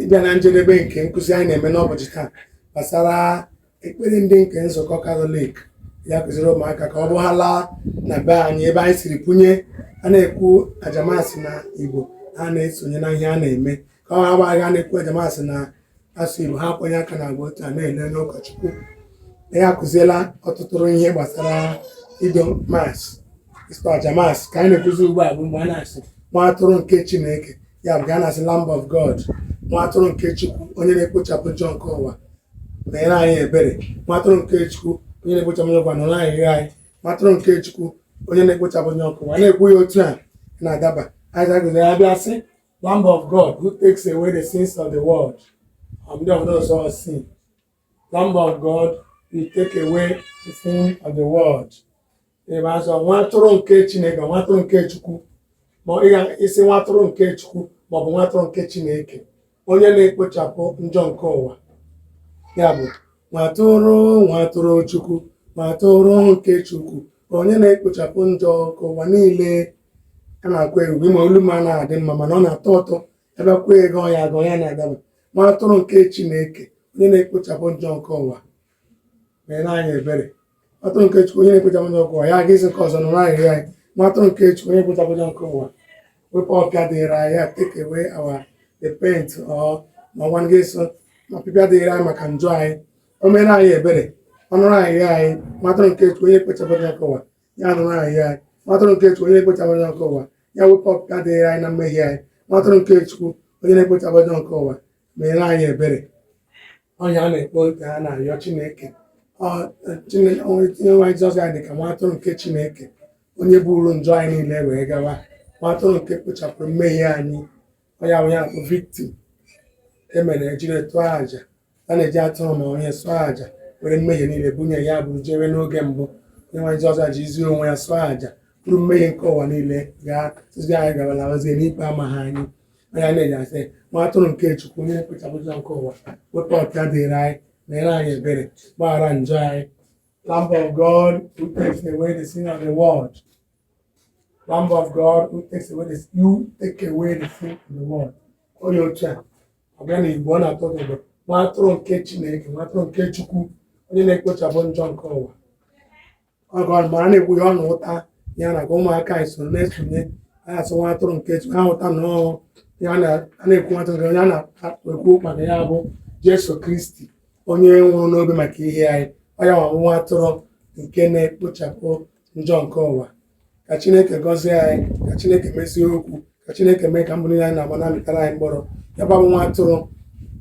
ịbịa na njedebe nke nkụzi anyị na-eme n'ụbọchị taa gbasara ekpere ndị nke nzukọ Katọlik ya kụziri ụmụaka ka ọ bụ ha laa na be anyị ebe anyị siri kwunye a na-ekwu ajamasị na Igbo ha na-esonye na ihe a na-eme ka ọ ha gbagha na-ekwu ajamasị na asụ Igbo ha kwenye aka na agba otu a na-ele n'ụkọchukwu. Ya akụziela ọtụtụrụ ihe gbasara ido mas isto ajamasị ka anyị na-ekụzi ugbu a bụ mgbe a na-asị nwa atụrụ nke Chineke, ya bụ a na-asị Lamb of God, nwa atụrụ nke Chukwu onye na-ekpochapụ njọ nke ụwa meere anyị ebere, nwa atụrụ nke Chukwu onye na-ekpochapụ njọ ụwa nọ anyị anyị, nwa atụrụ nke Chukwu onye na-ekpochapụ njọ nke ụwa. Na-ekwu ya otu a na-adaba anyị agụziri abịa sị Lamb of God who takes away the sins of the world. Ndị ọbụla ọzọ sin Lamb of God who take away the sin of the world. Ebe azọ nwa atụrụ nke Chineke, nwa atụrụ nke Chukwu, ma ị ga-esi nwa atụrụ nke Chukwu maọbụ nwa atụrụ nke Chineke onye na-ekpochapụ njọ nke ụwa. Ya bụ nwa atụrụ Chukwu, nwa atụrụ nke Chukwu onye na-ekpochapụ njọ nke ụwa niile. A na-akwa egwu ma olu ma na-adị mma mana ọ na-atọ ụtọ ebe kwa ego ya agụ ya na-adaba. Nwa atụrụ nke Chineke onye na-ekpochapụ njọ nke ụwa mere anyị ebere. Atụrụ nke Chukwu onye na-ekpochapụ njọ nke ụwa ya ga-esi nke ọzọ nọrọ anyị anyị. Nwa atụrụ nke Chukwu onye na-ekpochapụ njọ nke ụwa wepụ ọpịa dịrị anyị, take away our the paint or ma ọgwa ga-eso ma ọpịpịa dịrị anyị maka njọ anyị. O mere anyị ebere ọnụrụ anyị anyị. Nwa atụrụ nke Chukwu onye na-ekpochapụ njọ nke ụwa ya nụrụ anyị anyị. Nwa atụrụ nke Chukwu onye na-ekpochapụ njọ nke ụwa ya wepụ ọpịpịa dịrị anyị na mmehie anyị. Nwa atụrụ nke Chukwu onye na-ekpochapụ njọ nke ụwa mere anyị ebere. Ọnya a na-ekpo ka a na-arịọ Chineke onye nwe Jizọs ya dị ka nwa atụrụ nke Chineke onye buru njọ anyị niile wee gawa. Nwa atụrụ nke kpochapụrụ mmehie anyị, onye ahụ ya bụ victim emere ejiri tụọ aja. A na-eji atụrụ ma onye sụọ aja were mmehie niile bunye ya bụrụ jewe n'oge mbụ. Onye nwe Jizọs ya ji izi onwe ya sụọ aja bụrụ mmehie nke ụwa niile gaa tụzi anyị gabala ozie n'ikpe amaghị anyị. Onye na-eji asị nwa atụrụ nke Chukwu onye na-ekpochapụ njọ nke ụwa wepụ ọpịa dịrị anyị mere anyị ebere gbaghara njọ anyị. Lamb of God who takes away the sin of the world. Lamb of God who takes away the sin of the world. Onye otu a ọ bịa na Igbo ọ na-atọ ụtọ nwa atụrụ nke Chineke, nwa atụrụ nke Chukwu onye na-ekpochapụ njọ nke ụwa. Ọgọ ma a na-ekwu ya ọ na ụta ya na ka ụmụaka anyị soro na-esonye a asụ nwa atụrụ nke Chukwu ha hụta nnọọ ya a na-ekwu nwa atụrụ nke onye a na-ekwu maka ya bụ Jesu Kristi onye nwụrụ n'obe maka ihe anyị. Ọ ya nwa atụrụ nke na-ekpochapụ njọ nke ụwa. Ka Chineke gọzie anyị, ka Chineke mezie okwu, ka Chineke mee ka mbụ niile anyị na-agba na-amịtara anyị mkpọrọ. Ya bụ nwa atụrụ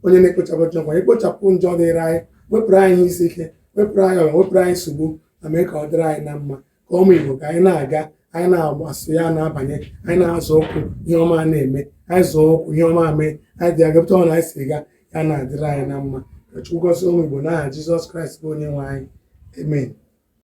onye na-ekpochapụ njọ nke ụwa, ekpochapụ njọ dịrị anyị, wepụrụ anyị isi ike, wepụrụ anyị ọrịa, wepụrụ anyị nsogbu ma mee ka ọ dịrị anyị na mma. Ka ụmụ Igbo ka anyị na-aga, anyị na-agbasụ ya na-abanye, anyị na-azụ ụkwụ ihe ọma na-eme, anyị zụọ ụkwụ ihe ọma mee, anyị dị agapụta ọ na anyị si ga ya na-adịrị anyị na mma. Ka Chukwu gọzie ụmụ Igbo n'aha Jizọs Kraịst bụ onye nwe anyị. Amen.